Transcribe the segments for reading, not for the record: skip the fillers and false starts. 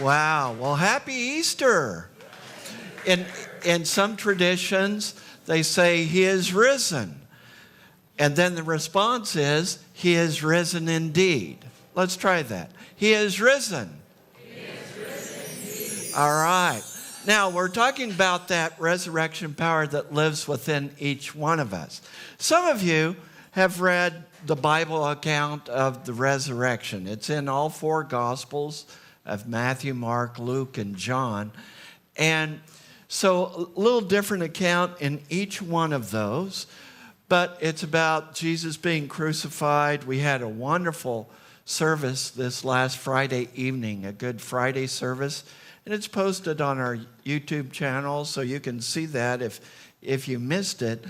Wow. Well, happy Easter. In some traditions, they say he is risen. And then the response is, he is risen indeed. Let's try that. He is risen. He is risen indeed. All right. Now, we're talking about that resurrection power that lives within each one of us. Some of you have read the Bible account of the resurrection. It's in all four Gospels of Matthew, Mark, Luke, and John. And so a little different account in each one of those, but it's about Jesus being crucified. We had a wonderful service this last Friday evening, a Good Friday service, and it's posted on our YouTube channel, so you can see that if you missed it.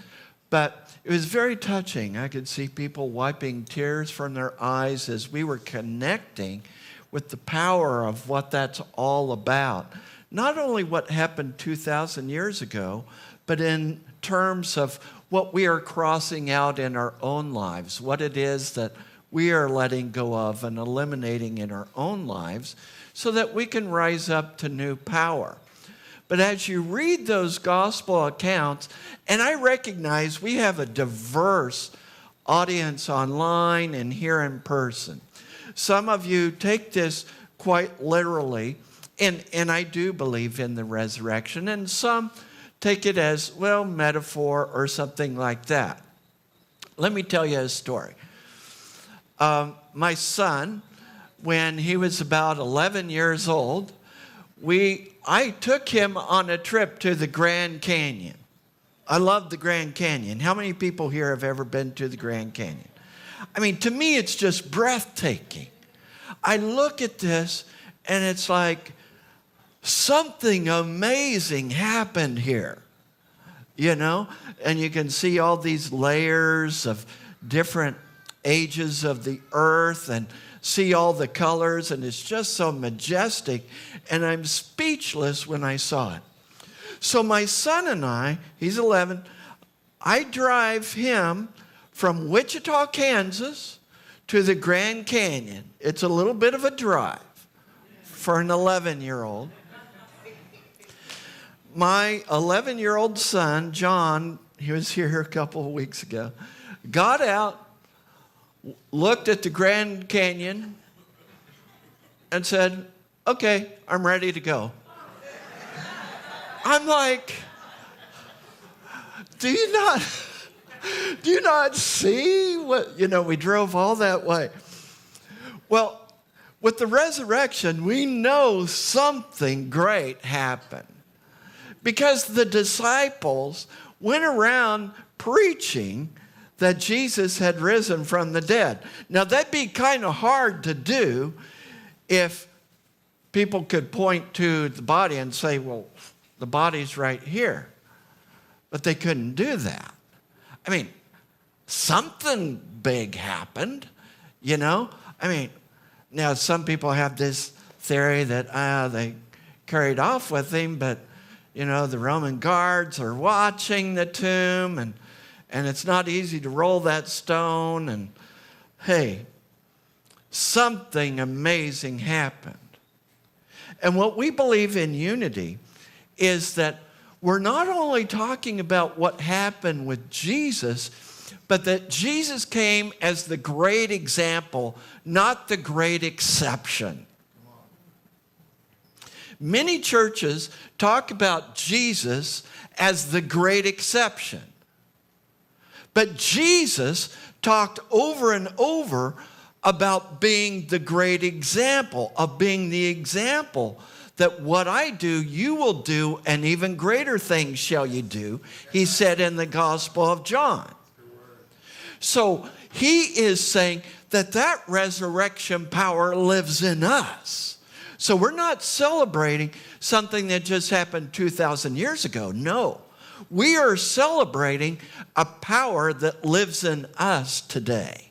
But it was very touching. I could see people wiping tears from their eyes as we were connecting with the power of what that's all about. Not only what happened 2,000 years ago, but in terms of what we are crossing out in our own lives, what it is that we are letting go of and eliminating in our own lives so that we can rise up to new power. But as you read those gospel accounts, and I recognize we have a diverse audience online and here in person. Some of you take this quite literally, and I do believe in the resurrection, and some take it as, well, metaphor or something like that. Let me tell you a story. My son, when he was about 11 years old, I took him on a trip to the Grand Canyon. I love the Grand Canyon. How many people here have ever been to the Grand Canyon? I mean, to me, it's just breathtaking. I look at this, and it's like something amazing happened here, you know? And you can see all these layers of different ages of the earth and see all the colors, and it's just so majestic, and I'm speechless when I saw it. So my son and I, he's 11, I drive him from Wichita, Kansas to the Grand Canyon. It's a little bit of a drive for an 11-year-old. My 11-year-old son, John, he was here a couple of weeks ago, got out, looked at the Grand Canyon, and said, okay, I'm ready to go. I'm like, do you not see what, we drove all that way. Well, with the resurrection, we know something great happened because the disciples went around preaching that Jesus had risen from the dead. Now, that'd be kind of hard to do if people could point to the body and say, well, the body's right here. But they couldn't do that. I mean, something big happened, now some people have this theory that they carried off with him, but, the Roman guards are watching the tomb, and it's not easy to roll that stone. And hey, something amazing happened. And what we believe in Unity is that we're not only talking about what happened with Jesus, but that Jesus came as the great example, not the great exception. Many churches talk about Jesus as the great exception. But Jesus talked over and over about being the great example, of being the example that what I do, you will do, and even greater things shall you do, he said in the Gospel of John. So he is saying that resurrection power lives in us. So we're not celebrating something that just happened 2,000 years ago. No. We are celebrating a power that lives in us today.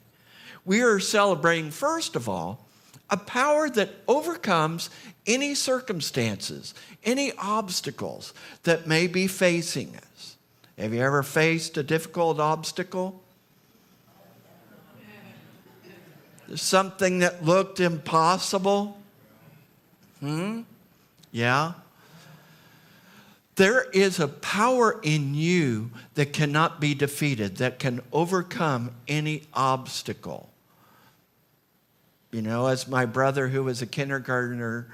We are celebrating, first of all, a power that overcomes any circumstances, any obstacles that may be facing us. Have you ever faced a difficult obstacle? Something that looked impossible? Yeah? There is a power in you that cannot be defeated, that can overcome any obstacle. You know, as my brother, who was a kindergarten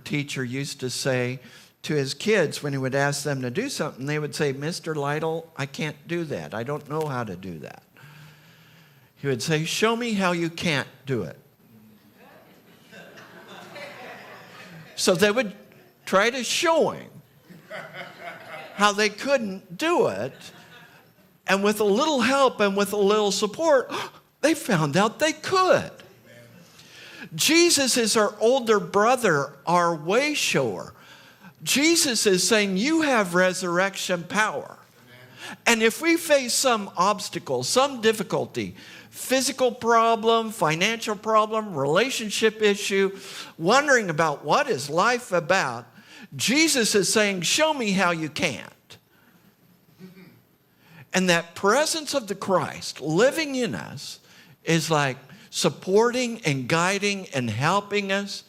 teacher, used to say to his kids when he would ask them to do something, they would say, "Mr. Lytle, I can't do that. I don't know how to do that." He would say, "Show me how you can't do it." So they would try to show him how they couldn't do it. And with a little help and with a little support, they found out they could. Jesus is our older brother, our way shower. Jesus is saying, you have resurrection power. And if we face some obstacle, some difficulty, physical problem, financial problem, relationship issue, wondering about what is life about, Jesus is saying, show me how you can't. And that presence of the Christ living in us is like supporting and guiding and helping us.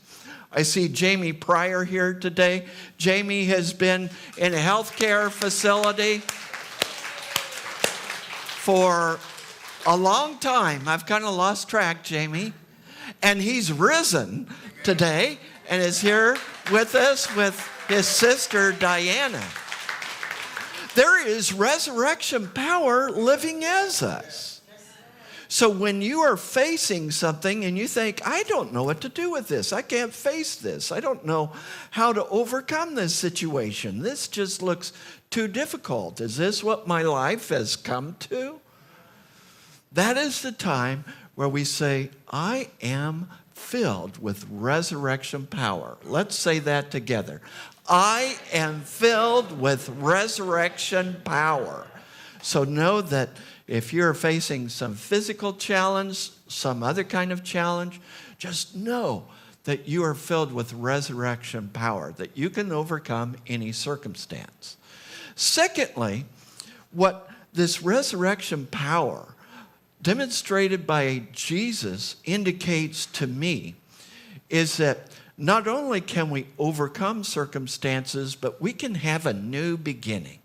I see Jamie Pryor here today. Jamie has been in a healthcare facility for a long time. I've kind of lost track, Jamie. And he's risen today and is here with us with his sister, Diana. There is resurrection power living as us. So when you are facing something and you think, I don't know what to do with this. I can't face this. I don't know how to overcome this situation. This just looks too difficult. Is this what my life has come to? That is the time where we say, I am filled with resurrection power. Let's say that together. I am filled with resurrection power. So know that if you're facing some physical challenge, some other kind of challenge, just know that you are filled with resurrection power, that you can overcome any circumstance. Secondly, what this resurrection power demonstrated by Jesus indicates to me is that not only can we overcome circumstances, but we can have a new beginning.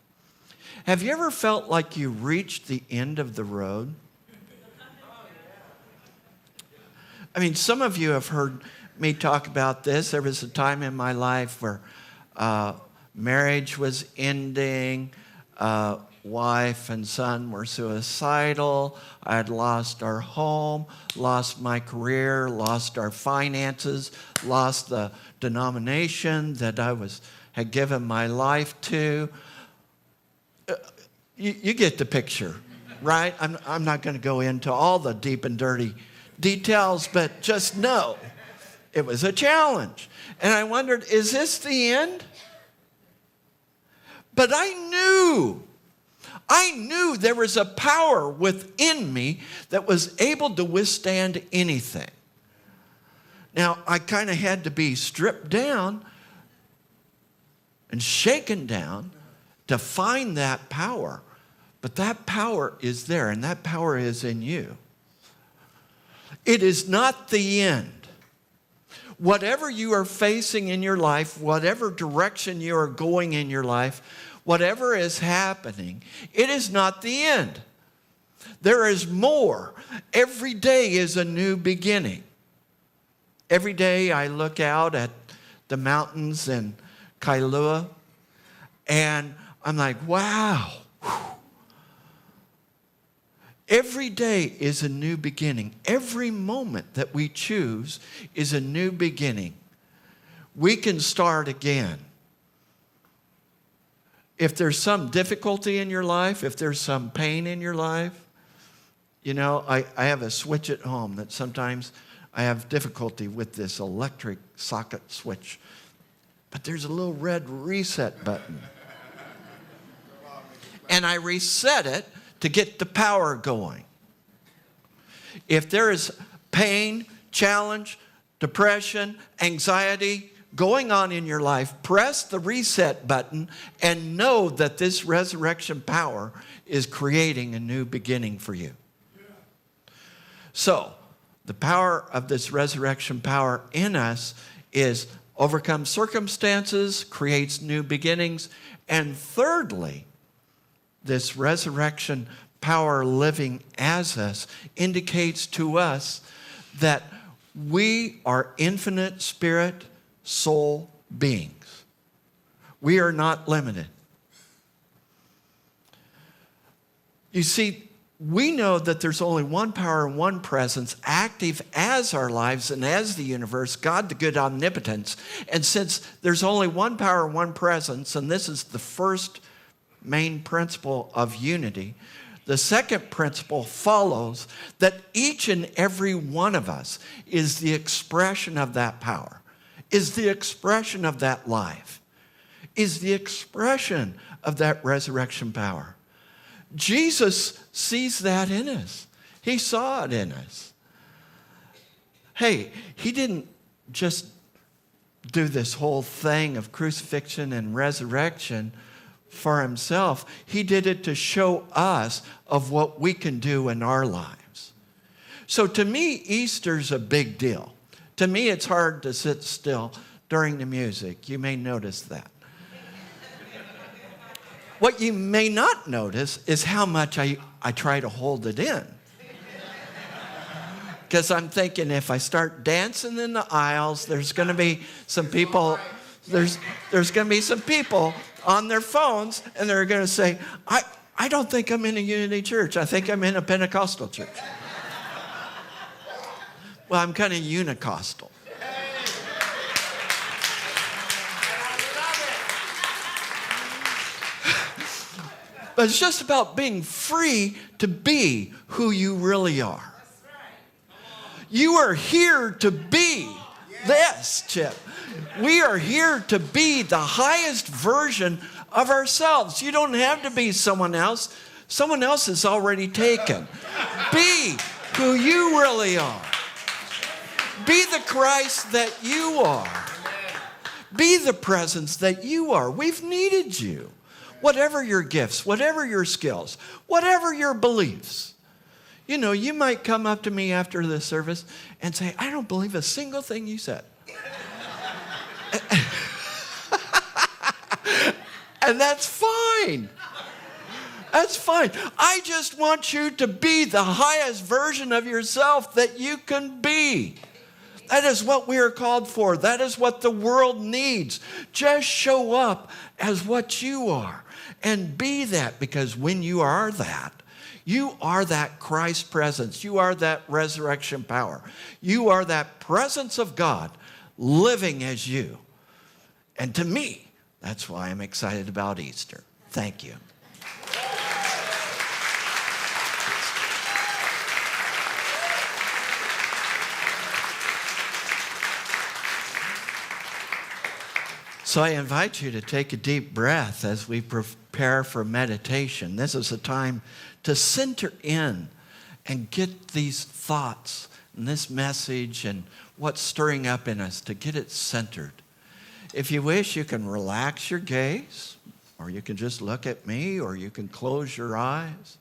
Have you ever felt like you reached the end of the road? I mean, some of you have heard me talk about this. There was a time in my life where marriage was ending, wife and son were suicidal. I had lost our home, lost my career, lost our finances, lost the denomination that I had given my life to. You get the picture, right? I'm not going to go into all the deep and dirty details, but just know it was a challenge. And I wondered, is this the end? But I knew there was a power within me that was able to withstand anything. Now, I kind of had to be stripped down and shaken down to find that power. But that power is there, and that power is in you. It is not the end. Whatever you are facing in your life, whatever direction you are going in your life, whatever is happening, it is not the end. There is more. Every day is a new beginning. Every day I look out at the mountains in Kailua, and I'm like, wow. Every day is a new beginning. Every moment that we choose is a new beginning. We can start again. If there's some difficulty in your life, if there's some pain in your life, you know, I have a switch at home that sometimes I have difficulty with this electric socket switch. But there's a little red reset button. And I reset it to get the power going. If there is pain, challenge, depression, anxiety going on in your life, press the reset button and know that this resurrection power is creating a new beginning for you. So, the power of this resurrection power in us is overcomes circumstances, creates new beginnings. And thirdly, this resurrection power living as us indicates to us that we are infinite spirit, soul beings. We are not limited. You see, we know that there's only one power and one presence active as our lives and as the universe, God the good omnipotence. And since there's only one power and one presence, and this is the first main principle of unity, the second principle follows that each and every one of us is the expression of that power, is the expression of that life, is the expression of that resurrection power. Jesus sees that in us. He saw it in us. Hey, he didn't just do this whole thing of crucifixion and resurrection for himself. He did it to show us of what we can do in our lives. So to me, Easter's a big deal. To me, it's hard to sit still during the music. You may notice that. What you may not notice is how much I try to hold it in. Because I'm thinking if I start dancing in the aisles, there's going to be some people, there's going to be some people on their phones, and they're going to say, I don't think I'm in a Unity church. I think I'm in a Pentecostal church. Well, I'm kind of Unicostal. But it's just about being free to be who you really are. You are here to be this, Chip. We are here to be the highest version of ourselves. You don't have to be someone else. Someone else is already taken. Be who you really are. Be the Christ that you are. Be the presence that you are. We've needed you. Whatever your gifts, whatever your skills, whatever your beliefs. You know, you might come up to me after the service and say, I don't believe a single thing you said. And that's fine. That's fine. I just want you to be the highest version of yourself that you can be. That is what we are called for. That is what the world needs. Just show up as what you are and be that, because when you are that Christ presence. You are that resurrection power. You are that presence of God living as you. And to me, that's why I'm excited about Easter. Thank you. So I invite you to take a deep breath as we prepare for meditation. This is a time to center in and get these thoughts and this message and what's stirring up in us, to get it centered. If you wish, you can relax your gaze, or you can just look at me, or you can close your eyes.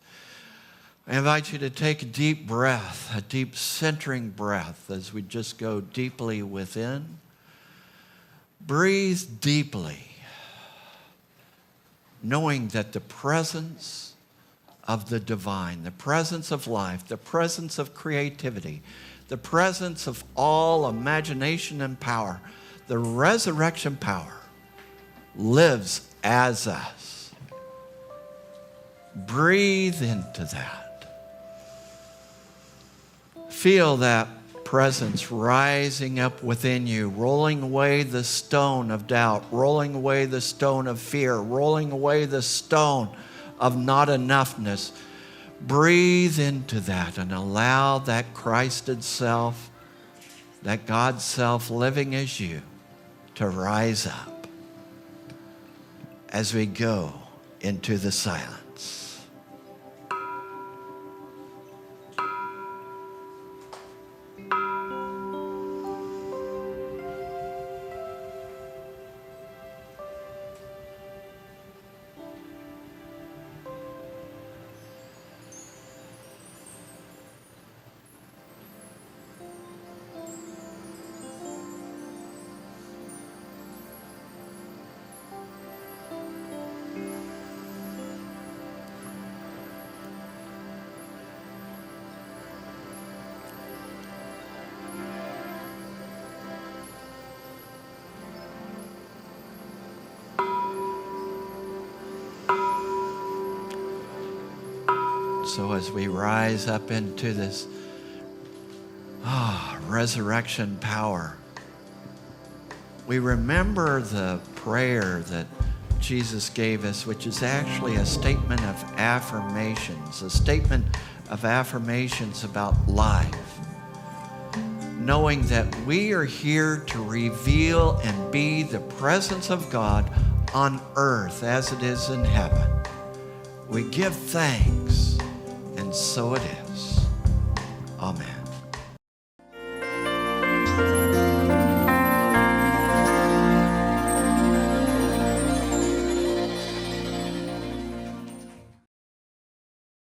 I invite you to take a deep breath, a deep centering breath as we just go deeply within. Breathe deeply, knowing that the presence of the divine, the presence of life, the presence of creativity, the presence of all imagination and power, the resurrection power lives as us. Breathe into that. Feel that presence rising up within you, rolling away the stone of doubt, rolling away the stone of fear, rolling away the stone of not enoughness. Breathe into that and allow that Christed self, that God self living as you, to rise up as we go into the silence. So as we rise up into this resurrection power, we remember the prayer that Jesus gave us, which is actually a statement of affirmations about life. Knowing that we are here to reveal and be the presence of God on earth as it is in heaven. We give thanks, and so it is. Amen.